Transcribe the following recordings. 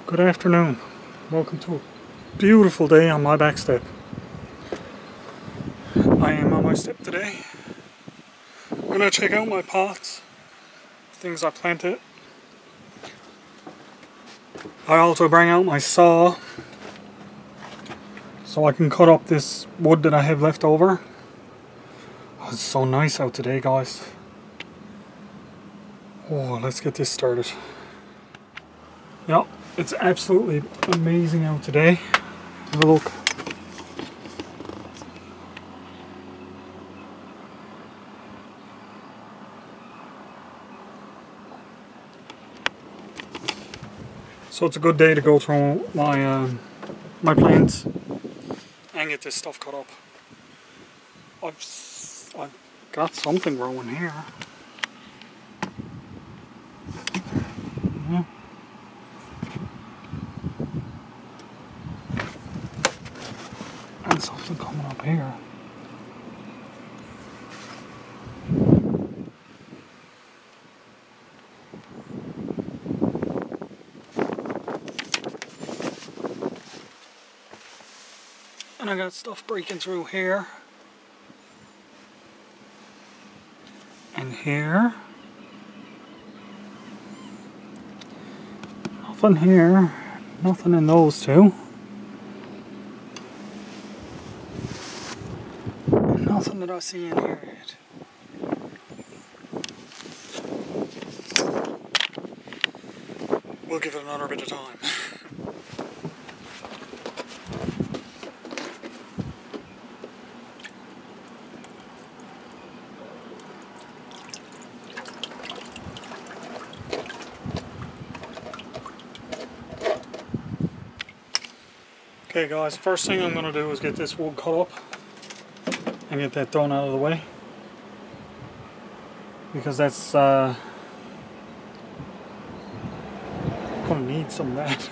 Good afternoon. Welcome to a beautiful day on my back step. I am on my step today. I'm going to check out my pots, things I planted. I also bring out my saw so I can cut up this wood that I have left over. Oh, it's so nice out today, guys. Oh, let's get this started. Yep, it's absolutely amazing out today. Have a look. So it's a good day to go through my my plants and get this stuff cut up. I've got something growing here. Yeah. And something coming up here. And I got stuff breaking through here. And here. Nothing here. Nothing in those two. And nothing that I see in here yet. We'll give it another bit of time. Okay guys, first thing I'm going to do is get this wood cut up and get that done out of the way, because that's going to need some of that.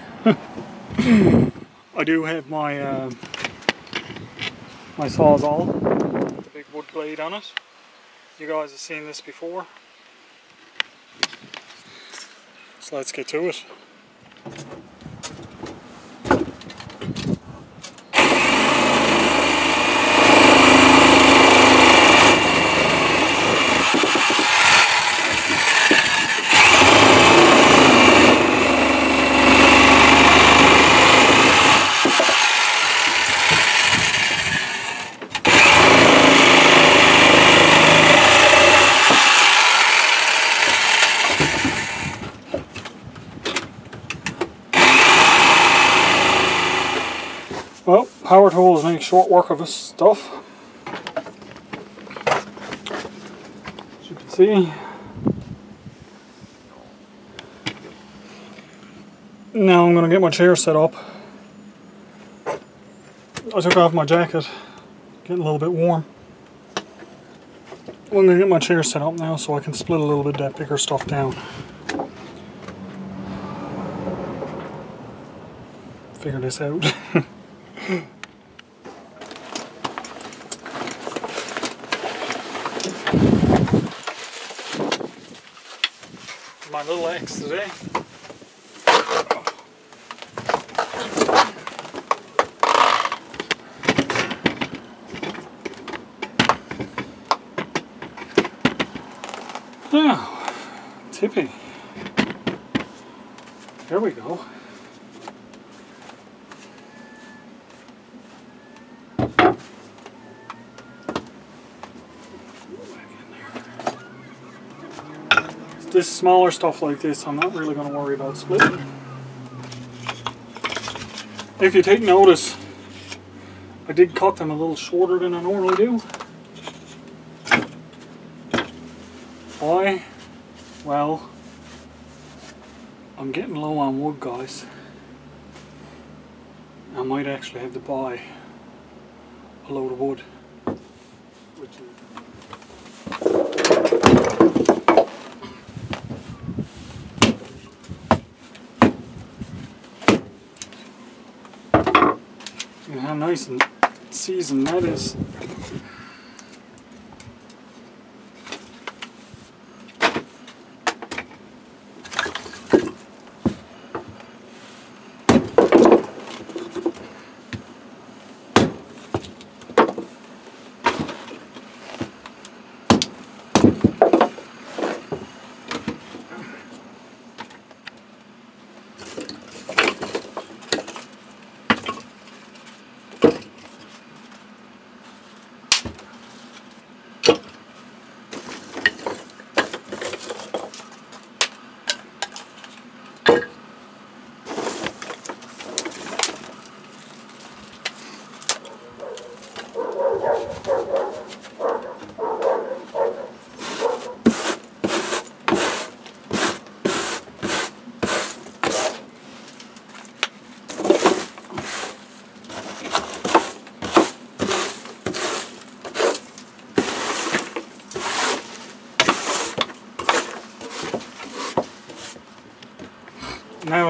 I do have my my Sawzall, big wood blade on it. You guys have seen this before, so let's get to it. Well, power tools make short work of this stuff. As you can see. Now I'm going to get my chair set up. I took off my jacket, getting a little bit warm. I'm going to get my chair set up now so I can split a little bit of that bigger stuff down. Figure this out. My little axe today. Now, tippy. There we go. This smaller stuff like this, I'm not really going to worry about splitting. If you take notice, I did cut them a little shorter than I normally do. Why? Well, I'm getting low on wood, guys. I might actually have to buy a load of wood. And how nice and seasoned that is.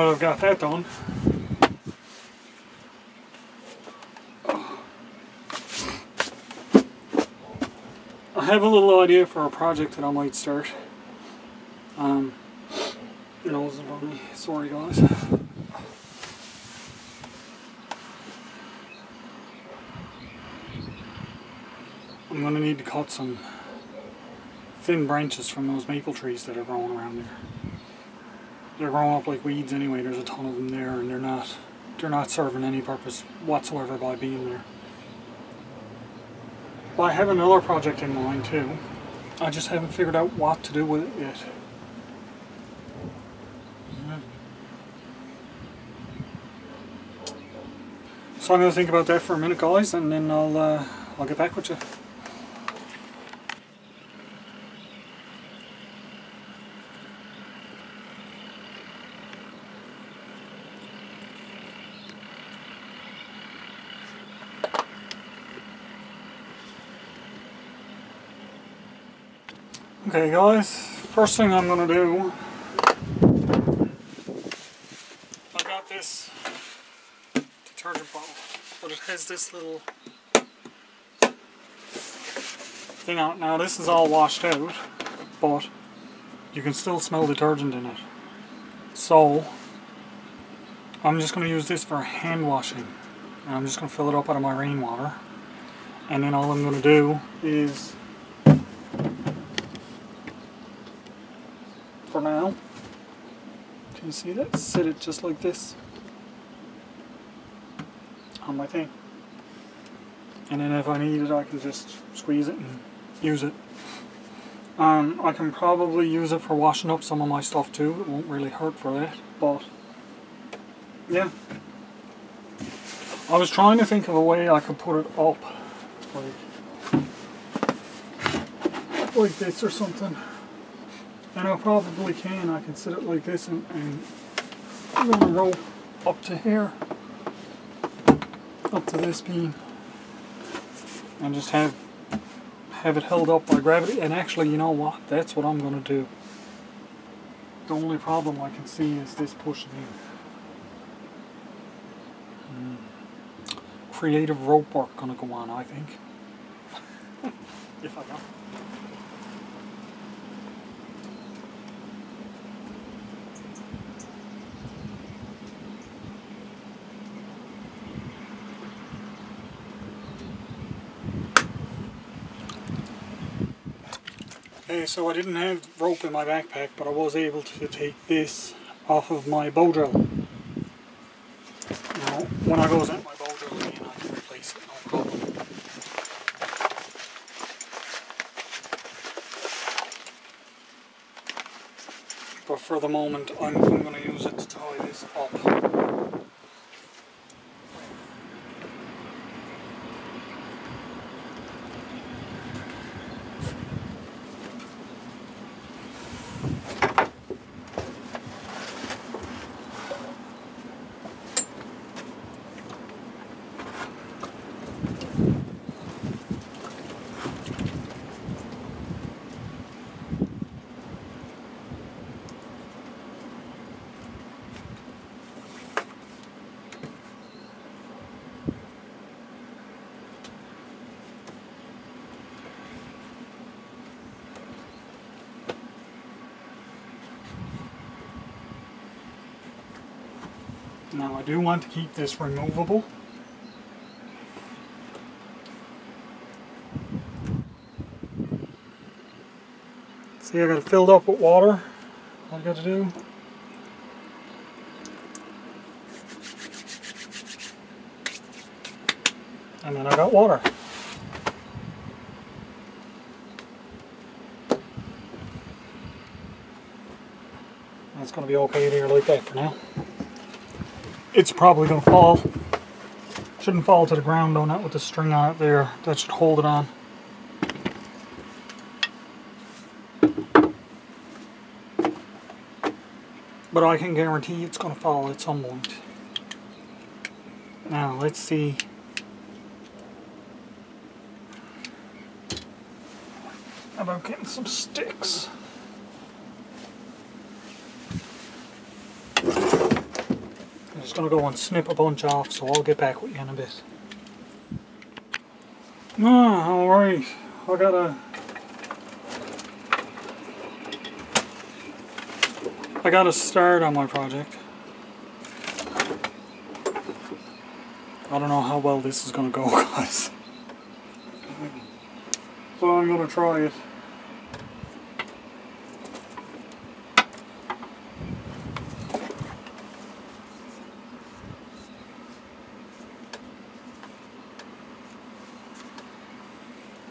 that I've got that done, I have a little idea for a project that I might start. Nose in front of me. Sorry guys. I'm going to need to cut some thin branches from those maple trees that are growing around there. They're growing up like weeds anyway. There's a ton of them there, and they're not serving any purpose whatsoever by being there. But I have another project in mind too. I just haven't figured out what to do with it yet. So I'm going to think about that for a minute, guys, and then I'll get back with you. Okay guys, first thing I'm going to do, I got this detergent bottle, but it has this little thing out. Now this is all washed out, but you can still smell detergent in it. So I'm just going to use this for hand washing, and I'm just going to fill it up out of my rainwater, and then all I'm going to do is, for now, can you see that? Sit it just like this on my thing, and then if I need it I can just squeeze it and use it. I can probably use it for washing up some of my stuff too. It won't really hurt for that, but yeah. I was trying to think of a way I could put it up like this or something. And I probably can. I can sit it like this and run a rope up to here, up to this beam, and just have it held up by gravity. And actually, you know what? That's what I'm going to do. The only problem I can see is this pushing in. Creative rope work going to go on, I think. If I can. Okay, so I didn't have rope in my backpack, but I was able to take this off of my bow drill. Now, when I goes at my bow drill again, I can replace it, no problem. But for the moment, I'm going to use it to tie this up. Now I do want to keep this removable. See, I got it filled up with water. All I got to do, and then I got water. That's going to be okay there like that for now. It's probably going to fall. Shouldn't fall to the ground though, not with the string on it there. That should hold it on. But I can guarantee it's going to fall at some point. Now let's see. How about getting some sticks? just going to go and snip a bunch off, so I'll get back with you in a bit. Ah, alright. I got a start on my project. I don't know how well this is going to go, guys. So I'm going to try it.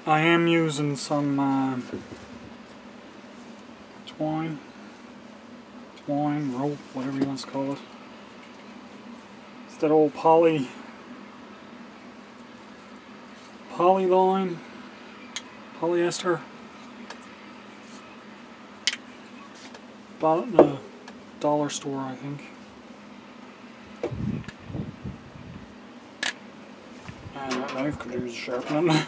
I am using some twine, rope, whatever you want to call it. It's that old polyline, polyester. Bought it in a dollar store, I think. And that knife could use sharpening.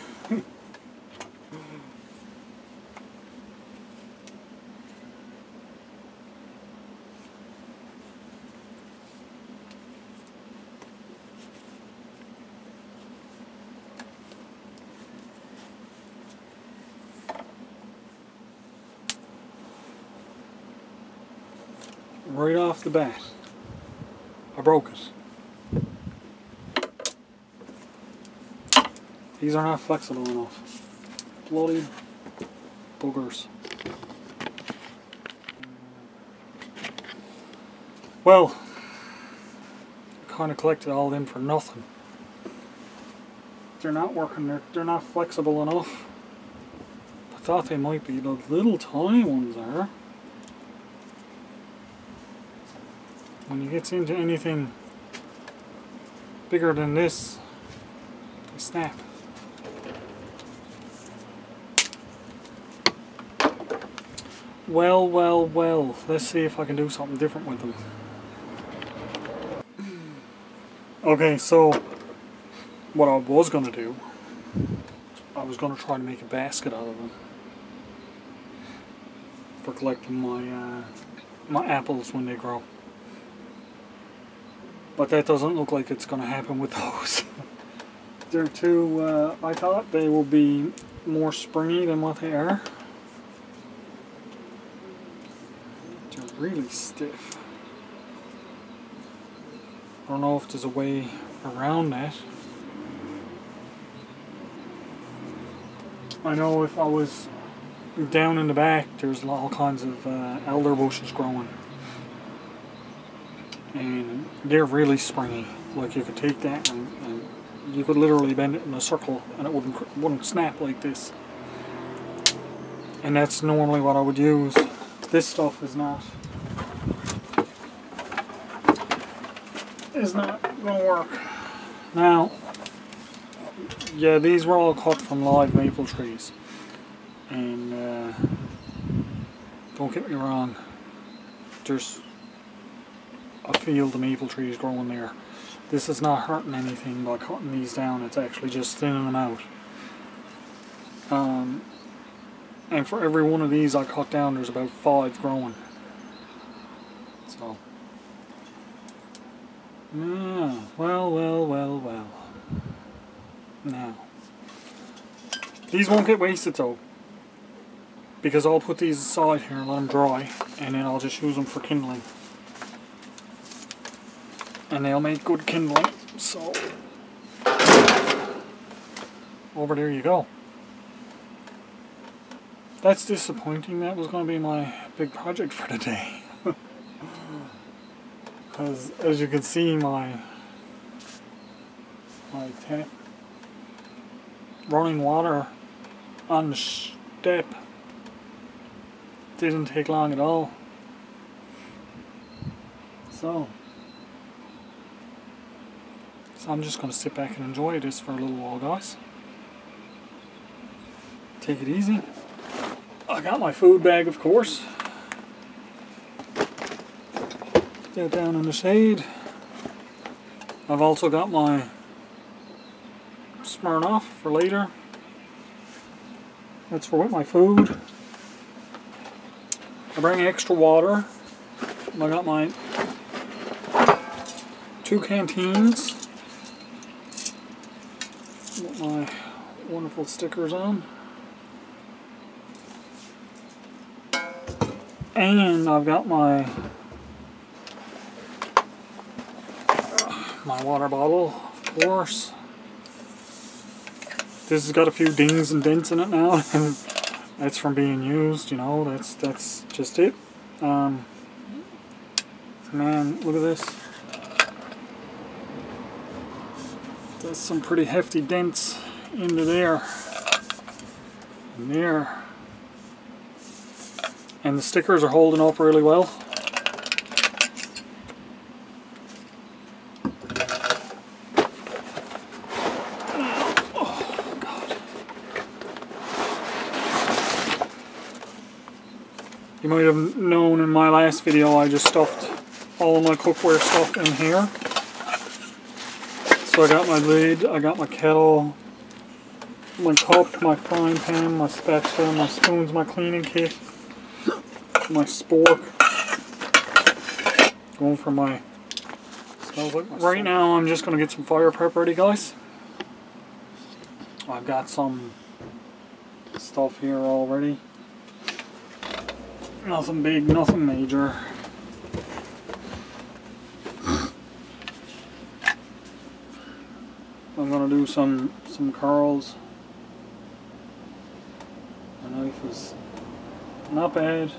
Right off the bat, I broke it. These are not flexible enough. Bloody boogers. Well, I kind of collected all them for nothing. They're not working, they're not flexible enough. I thought they might be, the little tiny ones are. When you get into anything bigger than this, they snap. Well, let's see if I can do something different with them. Okay, so what I was going to do, I was going to try to make a basket out of them for collecting my apples when they grow. But that doesn't look like it's going to happen with those. They're too, I thought they will be more springy than what they are. They're really stiff. I don't know if there's a way around that. I know if I was down in the back, there's all kinds of elder bushes growing. And they're really springy. Like you could take that and you could literally bend it in a circle and it wouldn't snap like this. And that's normally what I would use. This stuff is not gonna work. Now, yeah, these were all cut from live maple trees. And don't get me wrong, there's a field of maple trees growing there. This is not hurting anything by cutting these down, it's actually just thinning them out. And for every one of these I cut down, there's about 5 growing. So, well. Now, these won't get wasted though, because I'll put these aside here and let them dry, and then I'll just use them for kindling. And they'll make good kindling, so over there you go. That's disappointing. That was going to be my big project for today. Because as you can see, my tap, running water on the step didn't take long at all. So I'm just going to sit back and enjoy this for a little while, guys. Take it easy. I got my food bag, of course. Put that down in the shade. I've also got my Smirnoff for later. That's for with my food. I bring extra water. I got my 2 canteens with my wonderful stickers on. And I've got my water bottle, of course. This has got a few dings and dents in it now, and that's from being used, you know, that's just it. Man, look at this. There's some pretty hefty dents into there and there. And the stickers are holding up really well. Oh, God. You might have known in my last video I just stuffed all of my cookware stuff in here. So I got my lid, I got my kettle, my cup, my frying pan, my spatula, my spoons, my cleaning kit, my spork. Going for my, smells like my right now I'm just going to get some fire prep ready, guys. I've got some stuff here already. Nothing big, nothing major. I'm gonna do some curls. My knife is not bad.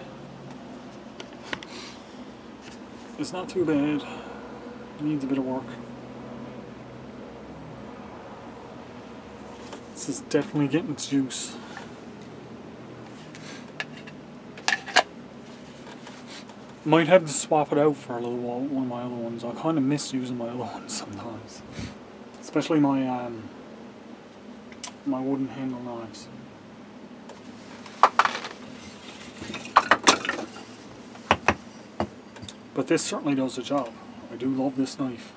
It's not too bad. It needs a bit of work. This is definitely getting its juice. Might have to swap it out for a little while, one of my other ones. I kind of miss using my other ones sometimes. Especially my my wooden handle knives. But this certainly does the job. I do love this knife.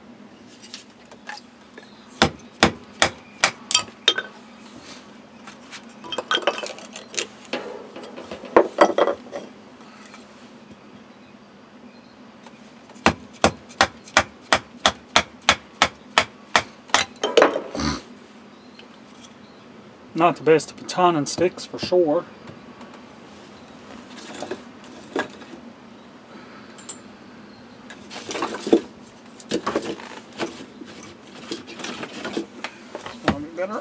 Not the best of baton and sticks for sure. That'll be better.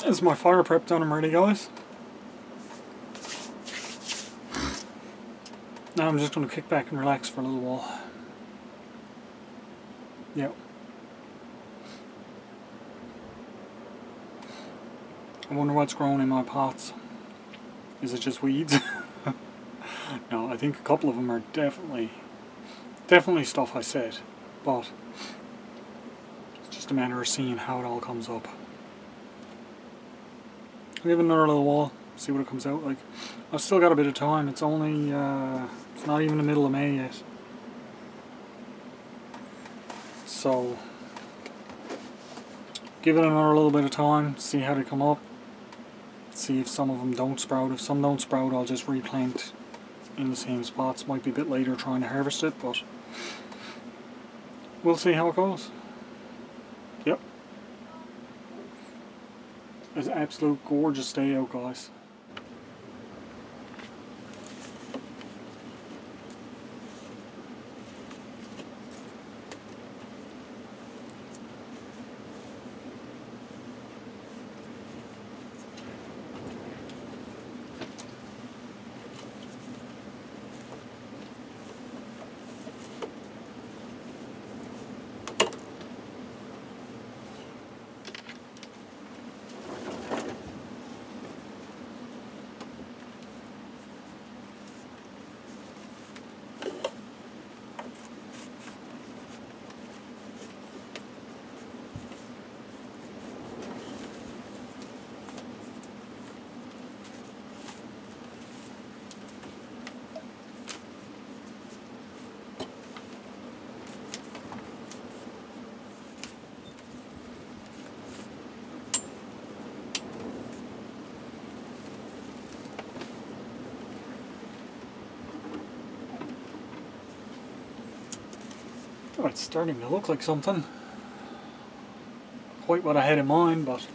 Is my fire prep done and ready, guys? Now I'm just going to kick back and relax for a little while. Yep. I wonder what's growing in my pots. Is it just weeds? No, I think a couple of them are definitely stuff I said, but it's just a matter of seeing how it all comes up. I'll give it another little while, see what it comes out like. I've still got a bit of time. It's only, it's not even the middle of May yet. So, give it another little bit of time, see how they come up. See if some of them don't sprout. If some don't sprout, I'll just replant in the same spots. Might be a bit later trying to harvest it, but we'll see how it goes. Yep. It's an absolute gorgeous day out, guys. Oh, it's starting to look like something. Quite what I had in mind, but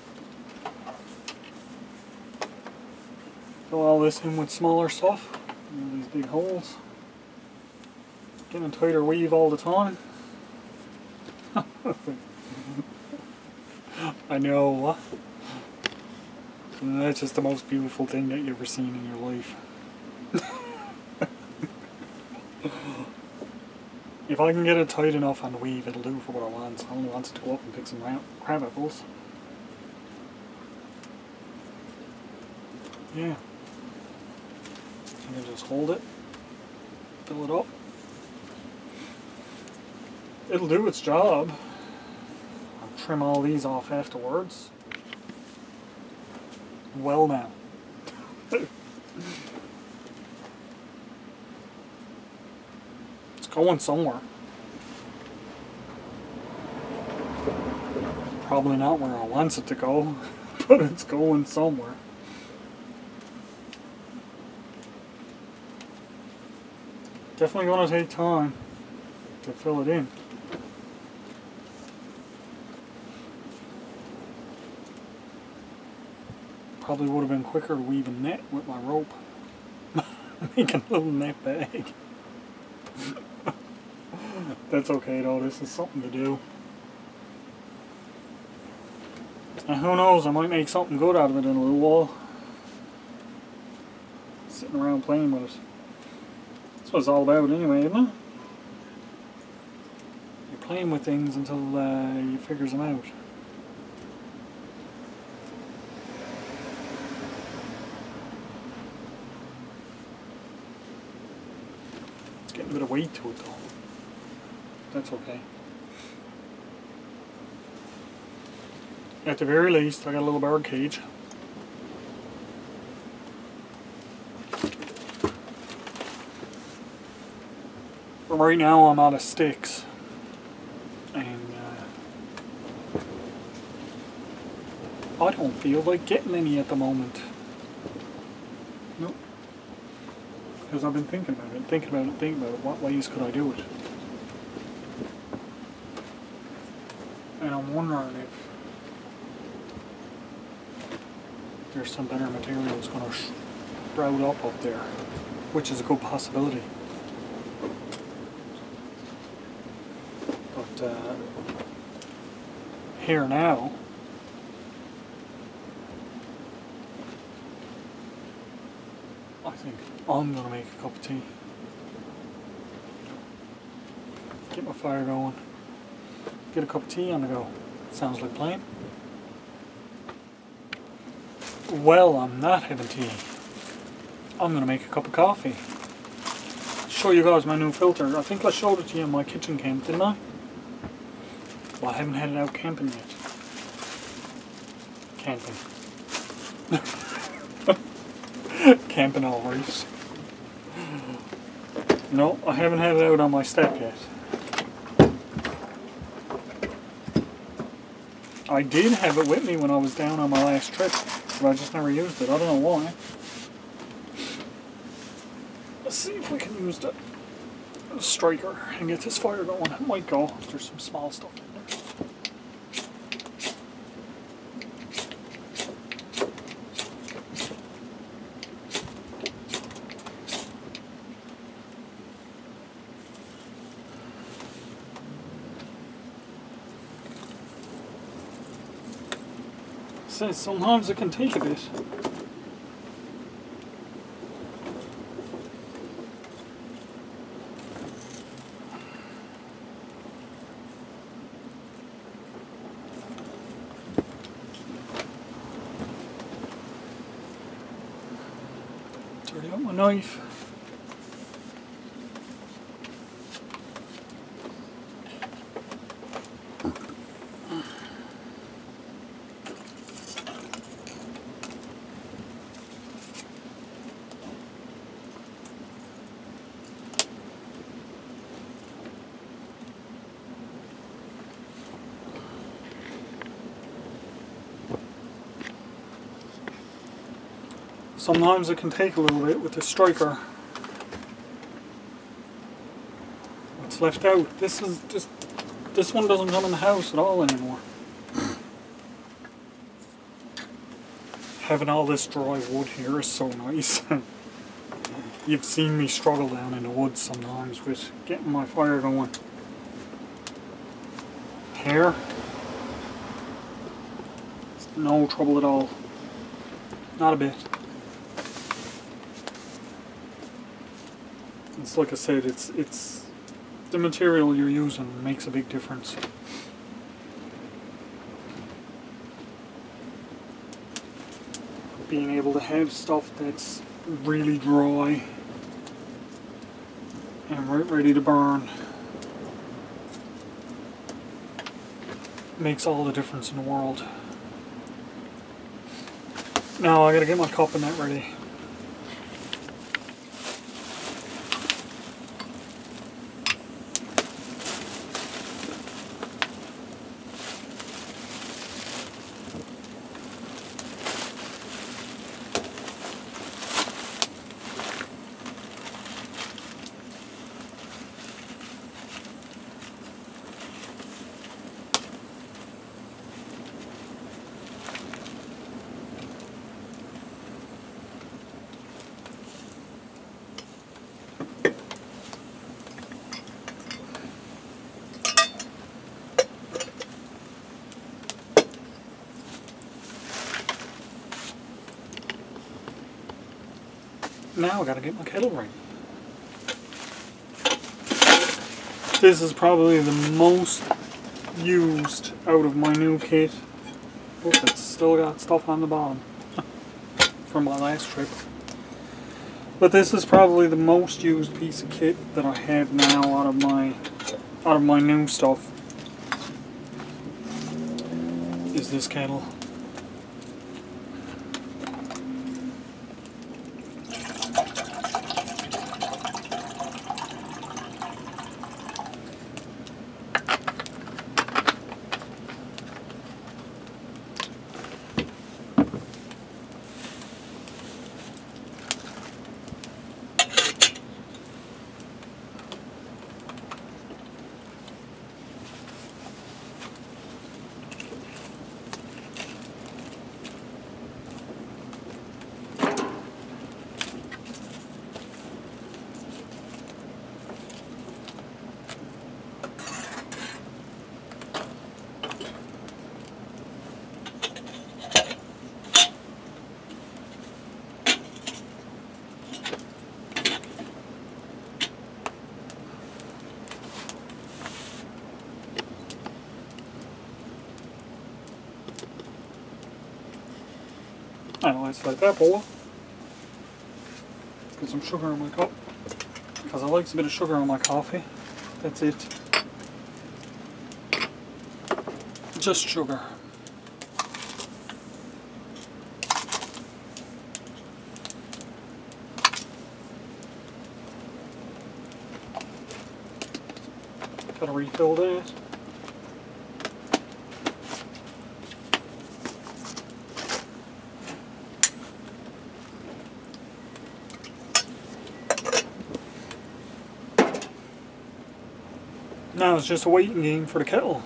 fill all this in with smaller stuff. These big holes. Getting a tighter weave all the time. I know. That's just the most beautiful thing that you've ever seen in your life. If I can get it tight enough on the weave, it'll do for what I want. I only want to go up and pick some crab apples. Yeah. I can just hold it, fill it up. It'll do its job. I'll trim all these off afterwards. Well now. It's going somewhere. Probably not where I want it to go, but it's going somewhere. Definitely going to take time to fill it in. Probably would have been quicker to weave a net with my rope. Make a little net bag. That's okay though, this is something to do. And who knows, I might make something good out of it in a little while. Sitting around playing with it. That's what it's all about anyway, isn't it? You're playing with things until you figure them out. It's getting a bit of weight to it though. That's okay. At the very least, I got a little bird cage. But right now I'm out of sticks. And I don't feel like getting any at the moment. Nope. Because I've been thinking about it, what ways could I do it? And I'm wondering if there's some better material that's going to sprout up there, which is a good possibility. But here now, I think I'm going to make a cup of tea. Get my fire going. Get a cup of tea on the go. Sounds like playing. Well, I'm not having tea. I'm going to make a cup of coffee. Show you guys my new filter. I think I showed it to you in my kitchen camp, didn't I? Well, I haven't had it out camping yet. Camping. Camping always. No, I haven't had it out on my step yet. I did have it with me when I was down on my last trip, but I just never used it. I don't know why. see if we can use the striker and get this fire going. It might go. There's some small stuff in there. So sometimes it can take a bit. Dirty up my knife. Sometimes it can take a little bit with the striker. What's left out? This one doesn't come in the house at all anymore. Having all this dry wood here is so nice. You've seen me struggle down in the woods sometimes with getting my fire going. Here, it's no trouble at all. Not a bit. It's like I said, it's the material you're using makes a big difference. Being able to have stuff that's really dry and ready to burn makes all the difference in the world. Now I gotta get my cup and that ready. Now I gotta get my kettle ready. This is probably the most used out of my new kit. Oh, it's still got stuff on the bottom from my last trip. But this is probably the most used piece of kit that I have now out of my new stuff. Is this kettle. Now let's let that boil. Let's get some sugar in my cup, because I like a bit of sugar on my coffee. That's it. Just sugar. Gotta refill that. now it's just a waiting game for the kettle.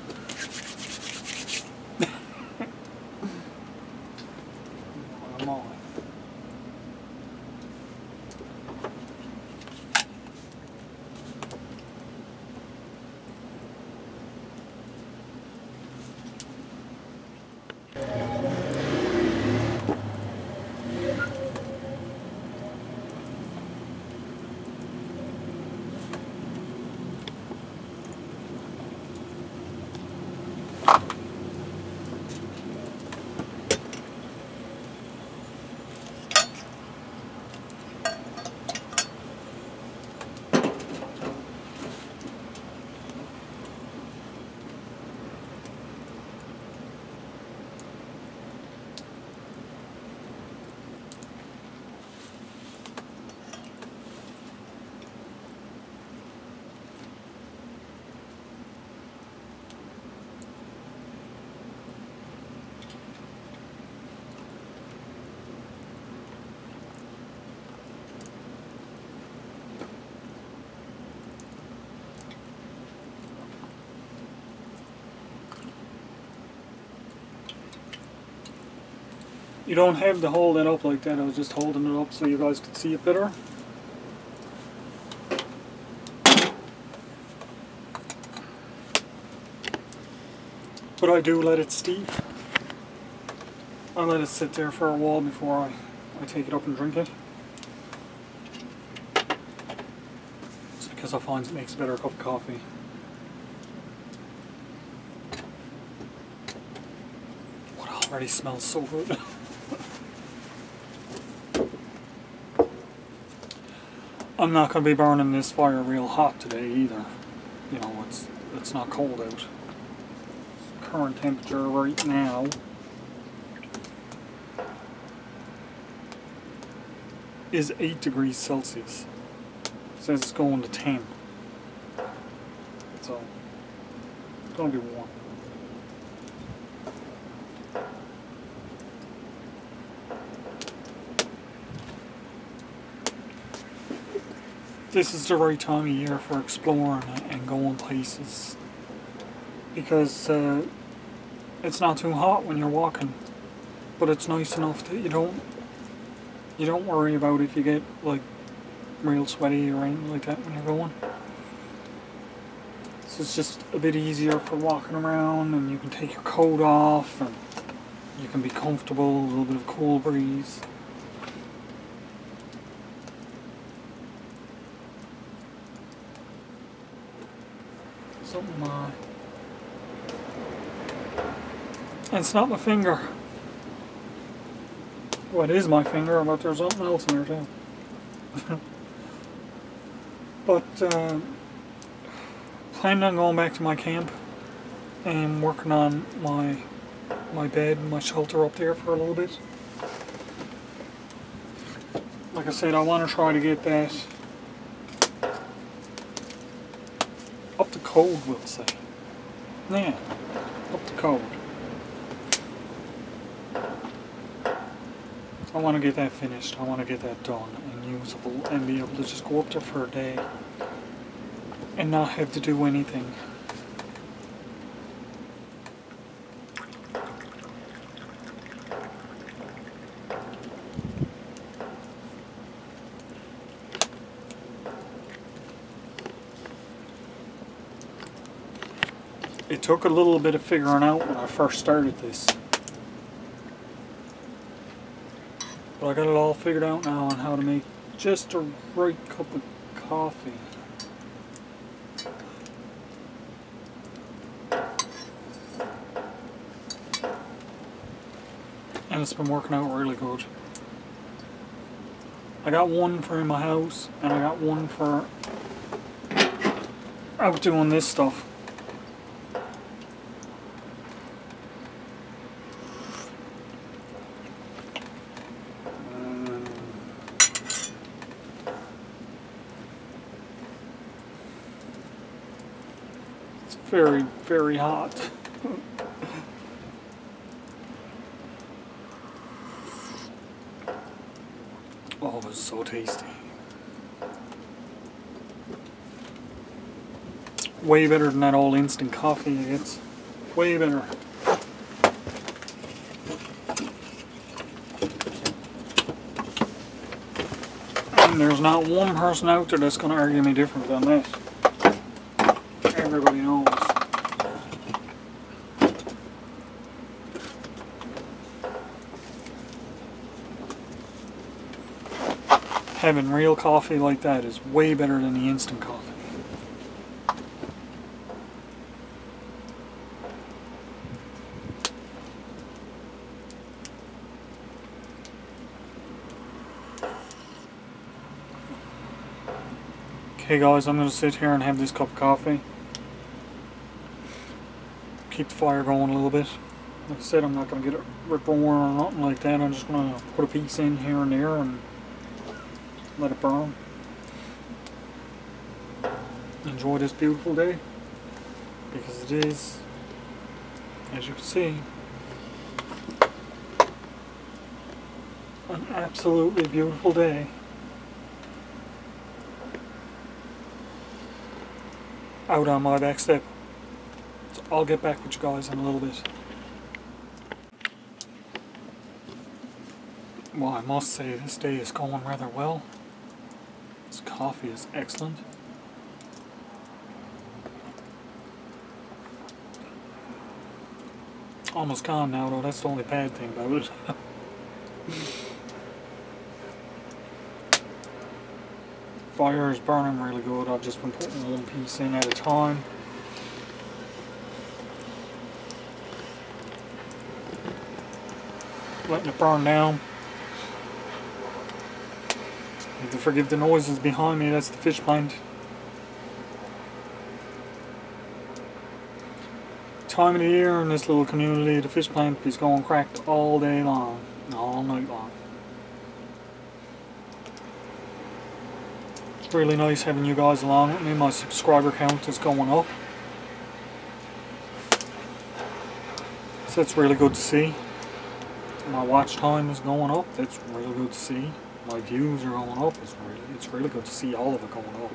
You don't have to hold it up like that, I was just holding it up so you guys could see it better. But I do let it steep. I let it sit there for a while before I take it up and drink it. It's because I find it makes a better cup of coffee. What already smells so good. I'm not going to be burning this fire real hot today either. You know, it's not cold out. Current temperature right now is 8 degrees Celsius. It says it's going to 10. So, it's going to be warm. This is the right time of year for exploring and going places, because it's not too hot when you're walking, but it's nice enough that you don't worry about if you get like real sweaty or anything like that when you're going. So it's just a bit easier for walking around, and you can take your coat off and you can be comfortable, a little bit of cool breeze. Something and it's not my finger. Well, it is my finger, but there's something else in there too. But planning on going back to my camp and working on my bed and my shelter up there for a little bit. Like I said, I want to try to get that up to code, we'll say. Yeah, up to code. I want to get that finished. I want to get that done and usable and be able to just go up there for a day and not have to do anything. It took a little bit of figuring out when I first started this. But I got it all figured out now on how to make just the right cup of coffee. And it's been working out really good. I got one for in my house, and I got one for out doing this stuff. Very, very hot. Oh, it was so tasty. Way better than that old instant coffee. It's way better. And there's not one person out there that's going to argue me different than this. Everybody knows. Having real coffee like that is way better than the instant coffee. Okay guys, I'm going to sit here and have this cup of coffee. Keep the fire going a little bit. Like I said, I'm not going to get it rip roaring or nothing like that. I'm just going to put a piece in here and there and let it burn. Enjoy this beautiful day, because it is, as you can see, an absolutely beautiful day. Out on my back step. So I'll get back with you guys in a little bit. Well, I must say this day is going rather well. This coffee is excellent. Almost gone now though, that's the only bad thing about it. Fire is burning really good. I've just been putting one piece in at a time. Letting it burn down. You have to forgive the noises behind me, that's the fish plant. Time of the year in this little community, the fish plant is going cracked all day long, all night long. It's really nice having you guys along with me. My subscriber count is going up, so that's really good to see. My watch time is going up, that's really good to see. My views are going up, it's really good to see all of it going up.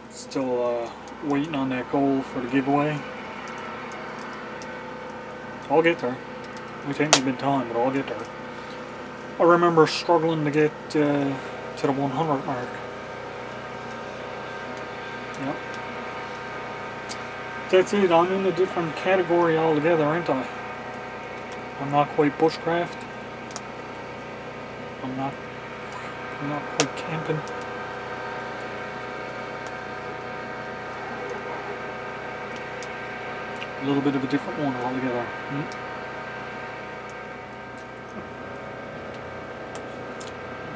Still waiting on that goal for the giveaway. I'll get there. It'll take me a bit of time, but I'll get there. I remember struggling to get to the 100 mark. Yep. That's it, I'm in a different category altogether, aren't I? I'm not quite bushcraft. I'm not quite camping. A little bit of a different one altogether.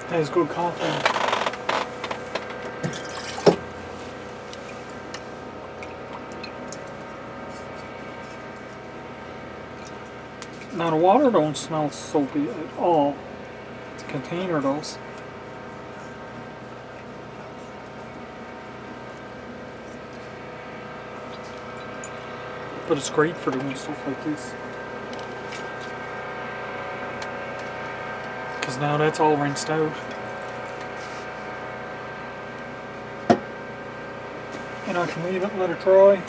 That's good coffee. Now the water don't smell soapy at all. The container does. But it's great for doing stuff like this. Because now that's all rinsed out. And I can leave it and let it dry.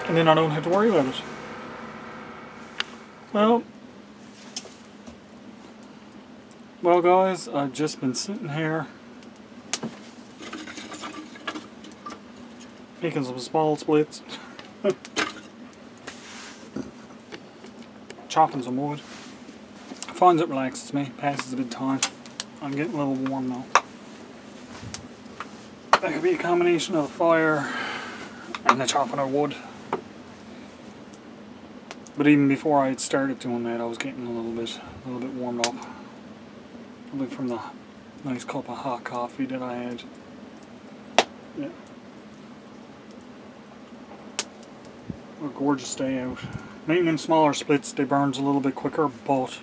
And then I don't have to worry about it. Well guys, I've just been sitting here making some small splits, chopping some wood. I find it relaxes me, passes a bit of time. I'm getting a little warm now. That could be a combination of the fire and the chopping of wood. But even before I had started doing that, I was getting a little bit warmed up. Probably from the nice cup of hot coffee that I had. Yeah. A gorgeous day out. Making them smaller splits, they burns a little bit quicker, but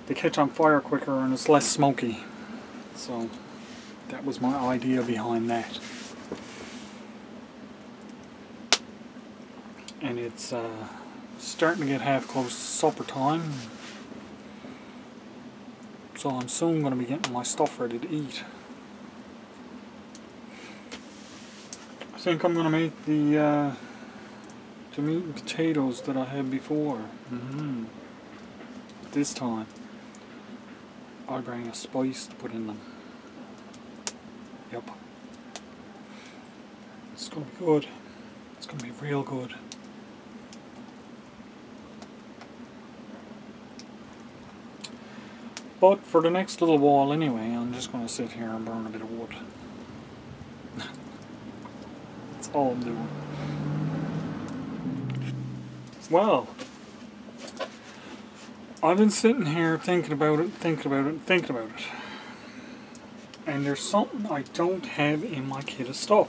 they catch on fire quicker and it's less smoky. So that was my idea behind that. And it's starting to get half close to supper time. so I'm soon going to be getting my stuff ready to eat. I think I'm going to make the meat and potatoes that I had before. This time I'll bring a spice to put in them. Yep. It's going to be good. It's going to be real good. But for the next little while anyway, I'm just going to sit here and burn a bit of wood. That's all I'm doing. Well, I've been sitting here thinking about it. And there's something I don't have in my kit of stuff.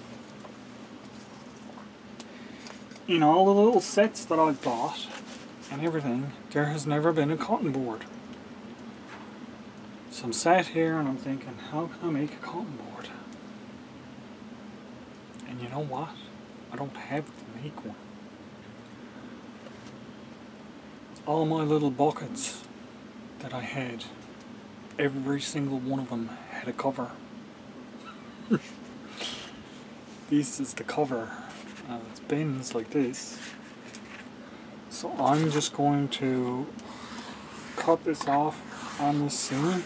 In all the little sets that I've bought and everything, there has never been a cotton board. So I'm sat here and I'm thinking, how can I make a cotton board? And you know what? I don't have to make one. All my little buckets that I had, every single one of them had a cover. This is the cover. It bends like this. So I'm just going to cut this off on this seam.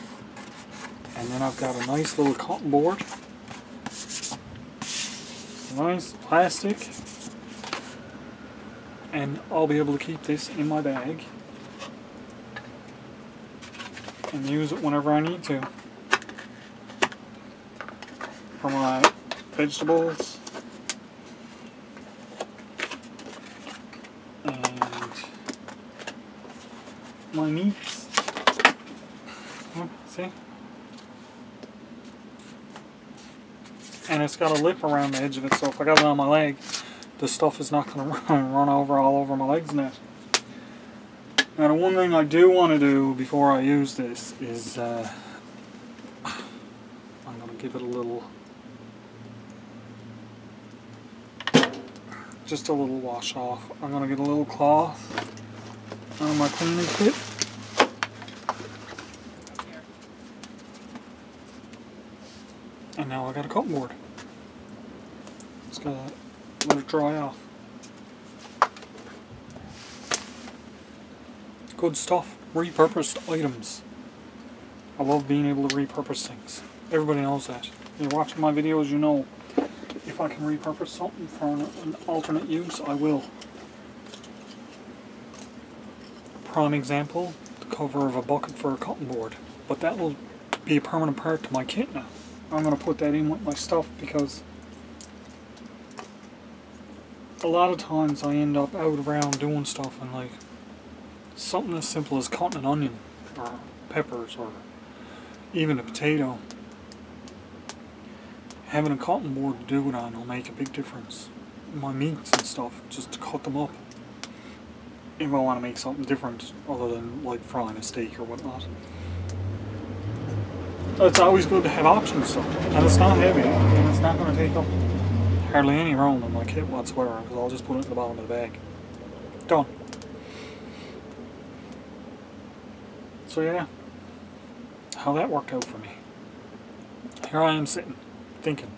And then I've got a nice little cotton board. Nice plastic. And I'll be able to keep this in my bag and use it whenever I need to. For my vegetables and my meats. Oh, see? And it's got a lip around the edge of it, so if I got it on my leg, the stuff is not going to run over all over my legs net. Now the one thing I do want to do before I use this is I'm going to give it a little, just a little wash off. I'm going to get a little cloth out of my cleaning kit. And now I got a cotton board. Just gotta let it dry off. Good stuff. Repurposed items. I love being able to repurpose things. Everybody knows that. If you're watching my videos, you know if I can repurpose something for an alternate use, I will. Prime example, the cover of a bucket for a cotton board. But that will be a permanent part to my kit now. I'm going to put that in with my stuff because a lot of times I end up out around doing stuff and like something as simple as cutting an onion or peppers or even a potato. Having a cotton board to do it on will make a big difference. My meats and stuff, just to cut them up. If I want to make something different other than like frying a steak or whatnot. It's always good to have options though, and it's not heavy, and it's not going to take up hardly any room in my kit whatsoever, because I'll just put it in the bottom of the bag. Done. So yeah, how that worked out for me. Here I am sitting, thinking,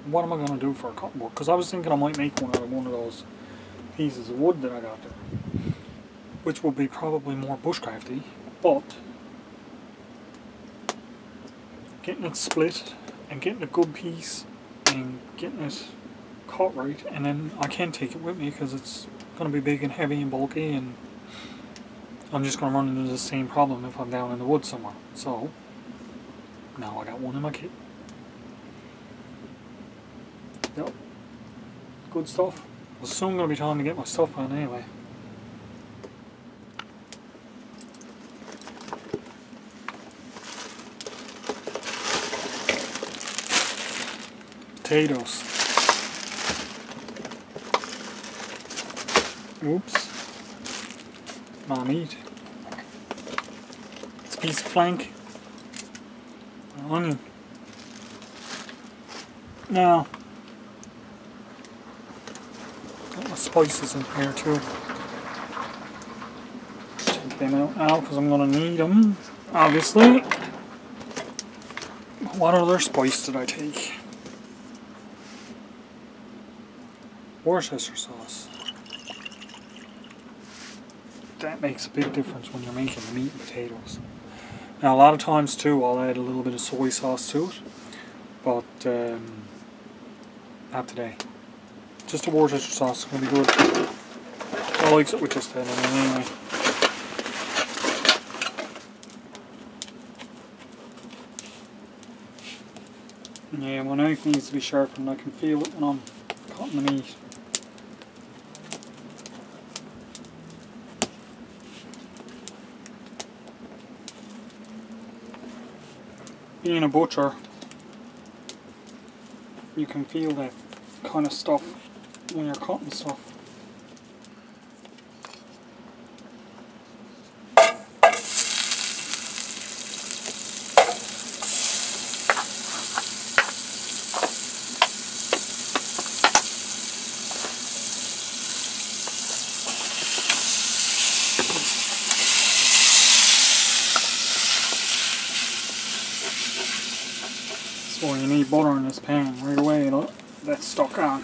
what am I going to do for a cotton board? Because I was thinking I might make one out of one of those pieces of wood that I got there, which would be probably more bushcrafty, but getting it split and getting a good piece and getting it cut right, and then I can't take it with me because it's going to be big and heavy and bulky, and I'm just going to run into the same problem if I'm down in the woods somewhere. So now I got one in my kit. Yep, good stuff. It's soon going to be time to get my stuff on anyway. Potatoes. Oops. My meat. It's a piece of flank. An onion. Now, got my spices in here too. Take them out now because I'm going to need them, obviously. What other spice did I take? Worcestershire sauce. That makes a big difference when you're making the meat and potatoes. Now a lot of times too I'll add a little bit of soy sauce to it, but not today. Just a Worcestershire sauce is going to be good. I like it with just that anyway. Yeah, my knife needs to be sharpened. I can feel it when I'm cutting the meat. Being a butcher, you can feel that kind of stuff when you're cutting stuff. So you need butter in this pan right away, that's stuck on.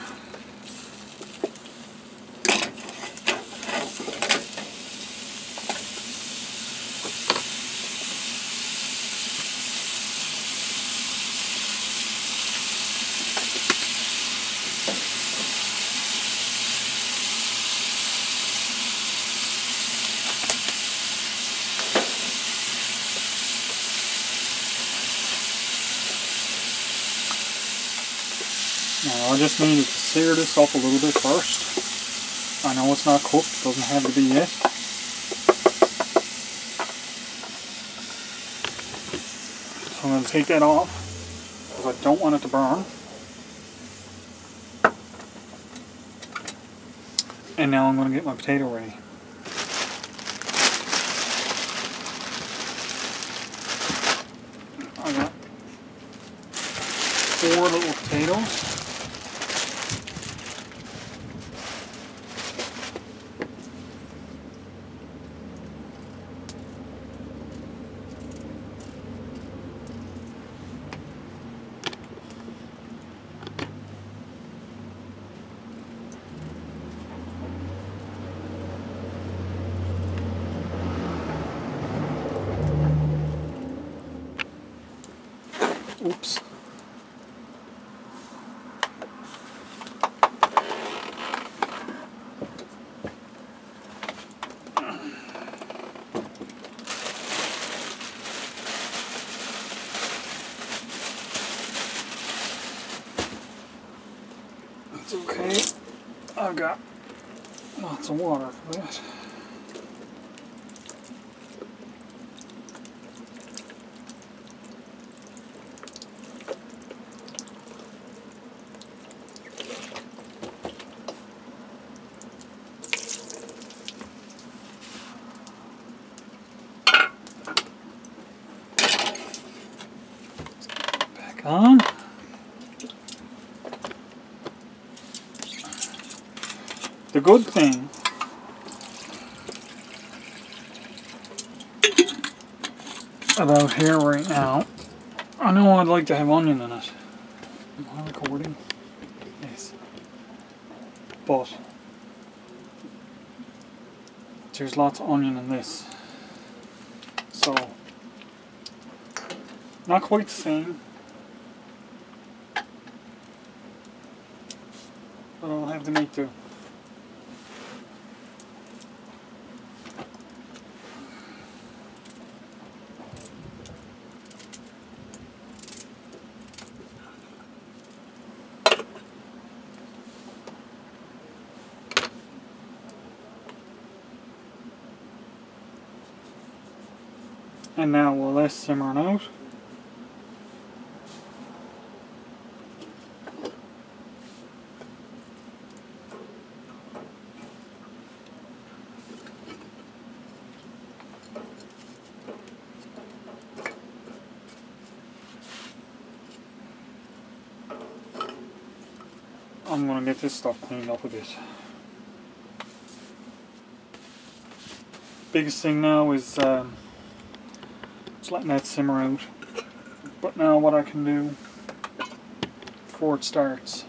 Now I just need to sear this up a little bit first. I know it's not cooked, doesn't have to be yet. So I'm going to take that off because I don't want it to burn. And now I'm going to get my potato ready. I got 4 little potatoes. Oops. That's okay. I've got lots of water for that. Back on. The good thing about here right now, I know I'd like to have onion in it. Am I recording? Yes. But there's lots of onion in this. So, not quite the same. But I'll have to make do. And now we'll let simmer out. I'm going to get this stuff cleaned up a bit. Biggest thing now is just letting that simmer out. But now what I can do before it starts,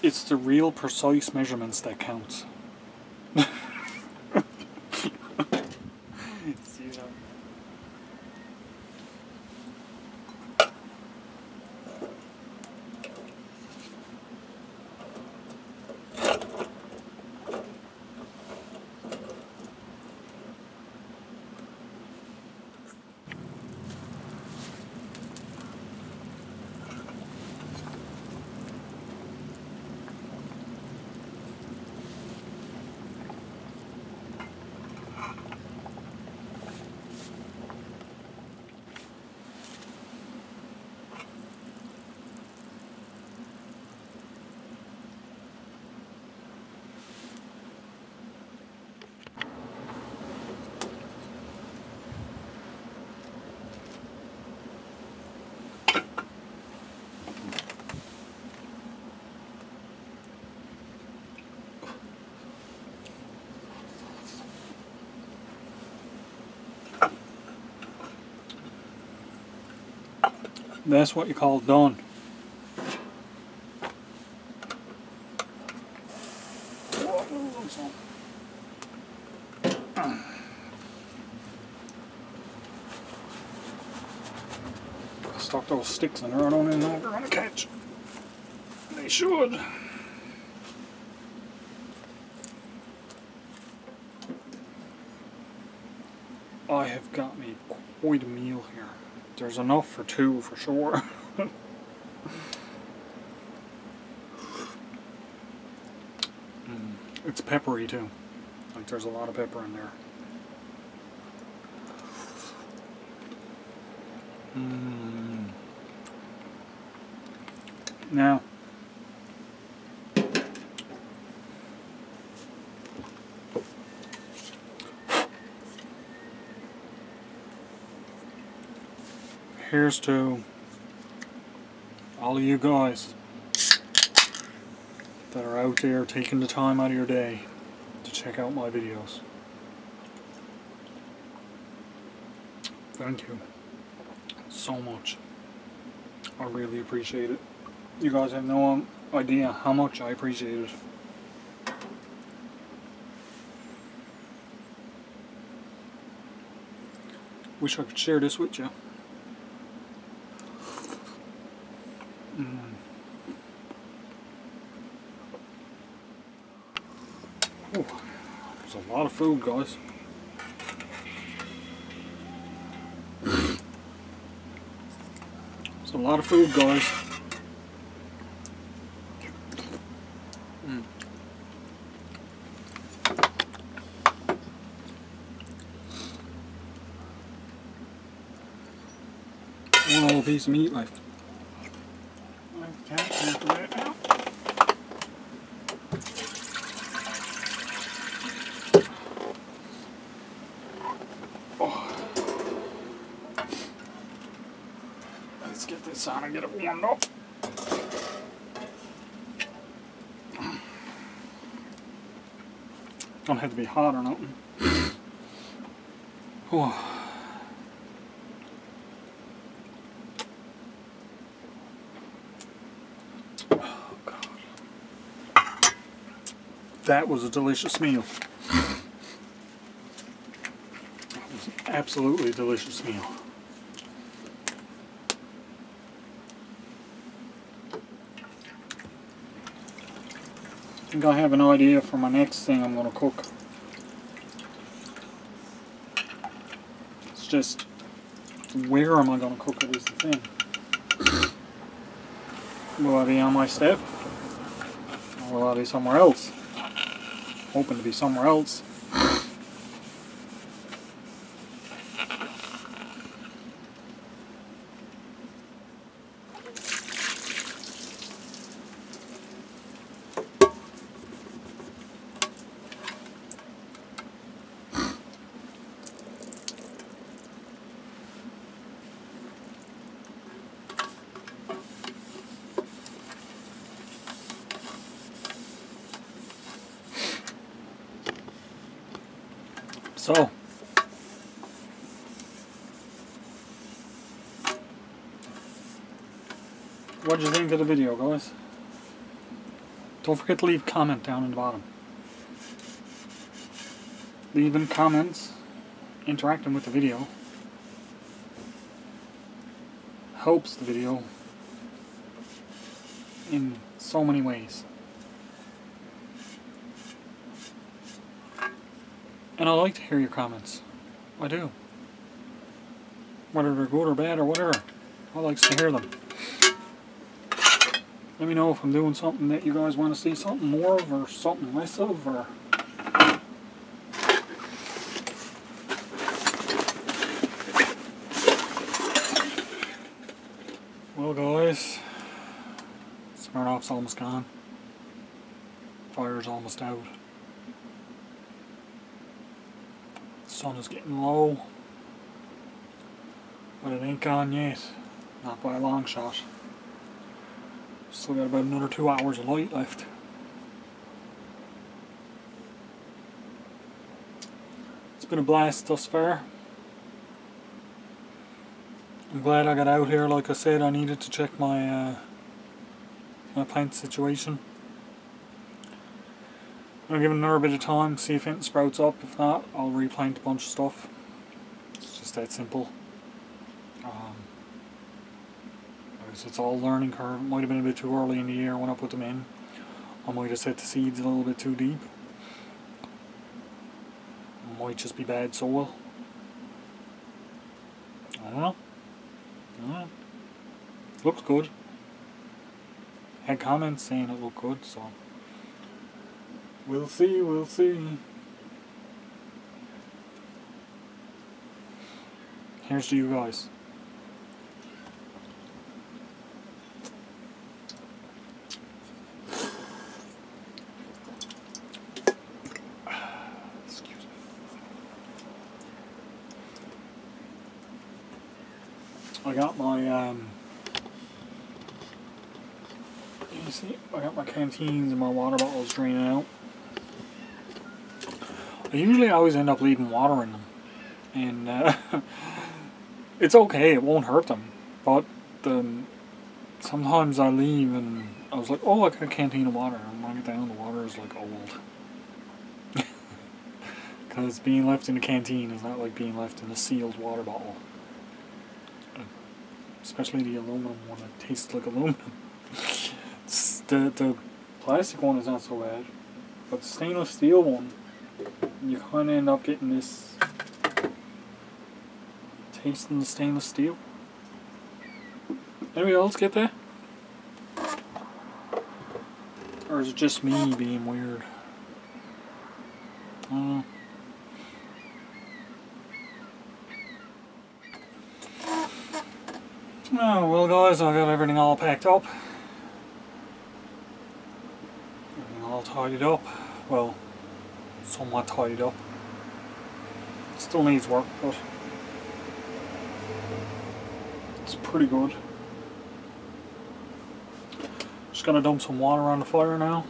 it's the real precise measurements that counts. That's what you call done. Stuck those sticks in there, I don't even know if they're gonna catch. They should. I have got me quite a meal here. There's enough for two for sure. It's peppery too. Like there's a lot of pepper in there. Now, here's to all of you guys that are out there taking the time out of your day to check out my videos. Thank you so much. I really appreciate it. You guys have no idea how much I appreciate it. Wish I could share this with you. Oh, there's a lot of food, guys. There's a lot of food, guys. One whole piece of meat left. I can't for that now. Let's get this on and get it warmed up. Don't have to be hot or nothing. Oh. Oh, God. That was a delicious meal. That was an absolutely delicious meal. I think I have an idea for my next thing I'm going to cook. It's just, where am I going to cook it is the thing. Will I be on my step? Or will I be somewhere else? Hoping to be somewhere else. So, what did you think of the video, guys? Don't forget to leave a comment down in the bottom. Leaving comments, interacting with the video, helps the video in so many ways. And I like to hear your comments. I do. Whether they're good or bad or whatever, I like to hear them. Let me know if I'm doing something that you guys want to see something more of or something less of, or well, guys, Smirnoff's almost gone. Fire's almost out. The sun is getting low, but it ain't gone yet. Not by a long shot. Still got about another 2 hours of light left. It's been a blast thus far. I'm glad I got out here. Like I said, I needed to check my my plant situation. I'll give it another bit of time, see if anything sprouts up. If not, I'll replant a bunch of stuff. It's just that simple. It's all learning curve. It might have been a bit too early in the year when I put them in. I might have set the seeds a little bit too deep. It might just be bad soil. I don't know. Looks good. Had comments saying it looked good, so we'll see, we'll see. Here's to you guys. I got my you see, I got my canteens and my water bottles draining out. I usually always end up leaving water in them, and it's okay, it won't hurt them, but sometimes I leave and I was like, oh, I got a canteen of water, and when I get down, the water is like old. Because being left in a canteen is not like being left in a sealed water bottle. Especially the aluminum one, it tastes like aluminum. The plastic one is not so bad, but the stainless steel one, you kind of end up getting this taste in the stainless steel. Anybody else get that? Or is it just me being weird? I don't know. Oh, well, guys, I got everything all packed up. Everything all tidied up. Well, somewhat tidied up. Still needs work, but it's pretty good. Just gonna dump some water on the fire now.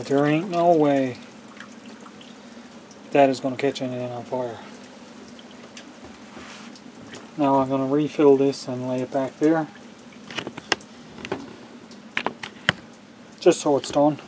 There ain't no way that is going to catch anything on fire. Now I'm going to refill this and lay it back there, just so it's done.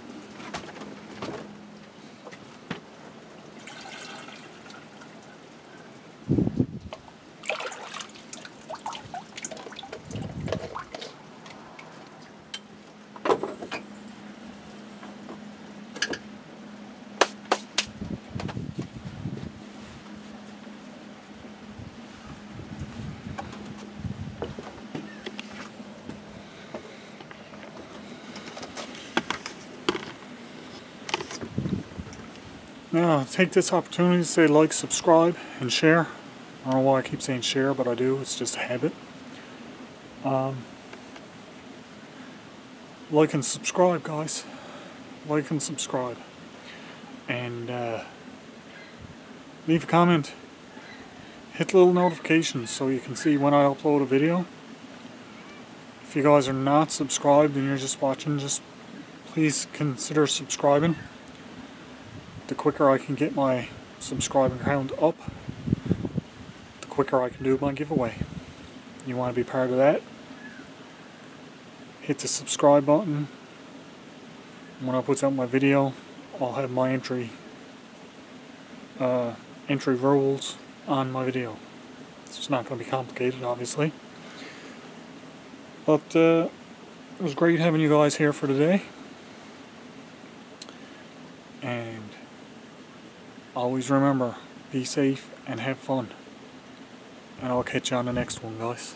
Now, take this opportunity to say like, subscribe, and share. I don't know why I keep saying share, but I do. It's just a habit. Like and subscribe, guys. Like and subscribe. And leave a comment. Hit the little notifications so you can see when I upload a video. If you guys are not subscribed and you're just watching, just please consider subscribing. The quicker I can get my subscriber count up, the quicker I can do my giveaway. You want to be part of that? Hit the subscribe button. When I put out my video, I'll have my entry rules on my video. It's not going to be complicated, obviously. But it was great having you guys here for today. And always remember, be safe and have fun. And I'll catch you on the next one, guys.